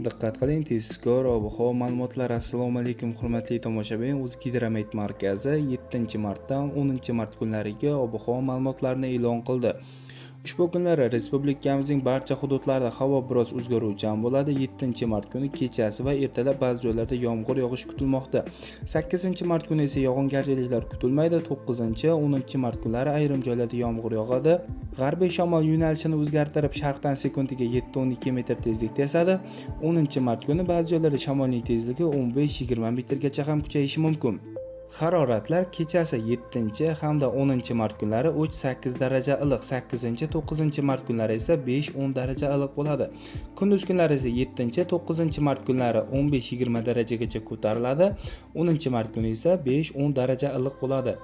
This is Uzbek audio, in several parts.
Diqqat qiling, tezkor ob-havo ma'lumotlari. Assalomu alaykum hurmatli tomoshabin. O'zgidromet markazi 7-martdan 10-mart kunlariga ob-havo ma'lumotlarini e'lon qildi. Ushbu kunlari respublikamizning barcha hududlarida havo biroz o'zgaruvchan bo'ladi. 7-mart kuni kechasi va ertalab ba'zi joylarda yomg'ir yog'ishi kutilmoqda. 8-mart kuni esa yog'ingarchiliklar kutilmaydi. 9-10 mart kunlari ayrim joylarda yomg'ir yog'adi. G'arbiy shamol yo'nalishini o'zgartirib sharqdan sekundiga 7-12 metr tezlikda esadi. 10-mart kuni ba'zi joylarda shamolning tezligi 15-20 metrgacha ham kuchayishi mumkin. Haroratlar kechasi 7 hamda 10-mart kunlari 3-8 daraja iliq, 8-9-mart kunlari esa 5-10 daraja iliq bo'ladi. Kunduz kunlari esa 7-9-mart kunlari 15-20 darajagacha ko'tariladi. 10-mart kuni esa 5-10 daraja iliq bo'ladi.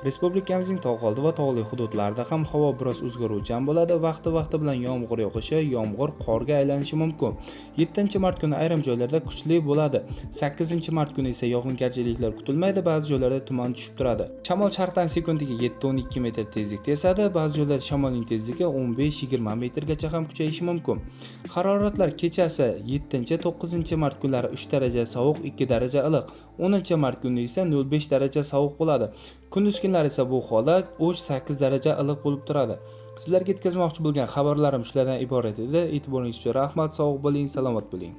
Respublikamizning tog' oldi va tog'li hududlarida ham havo biroz o'zgaruvchan bo'ladi. Vaqti bilan yomg'ir yog'ishi, yomg'ir qorga aylanishi mumkin. 7-mart kuni ayrim joylarda kuchli bo'ladi. 8-mart kuni esa yog'ingarchiliklar kutilmaydi. Ba'zi joylarda tuman tushib turadi. Shamol sharqdan sekundiga 7-12 metr tezlikda esadi. Ba'zi joylarda shamolning tezligi 15-20 metrgacha ham kuchayishi mumkin. Haroratlar kechasi 7-9-mart kunlari 3 daraja sovuq, 2 daraja iliq. 10-mart kuni esa 0.5 daraja sovuq bo'ladi. Kunduz kunlari esa bu holat 3-8 daraja iliq bo'lib turadi. Sizlarga yetkazmoqchi bo'lgan xabarlarim shulardan iborat edi. E'tiboringiz uchun rahmat, sog' bo'ling, salomat bo'ling.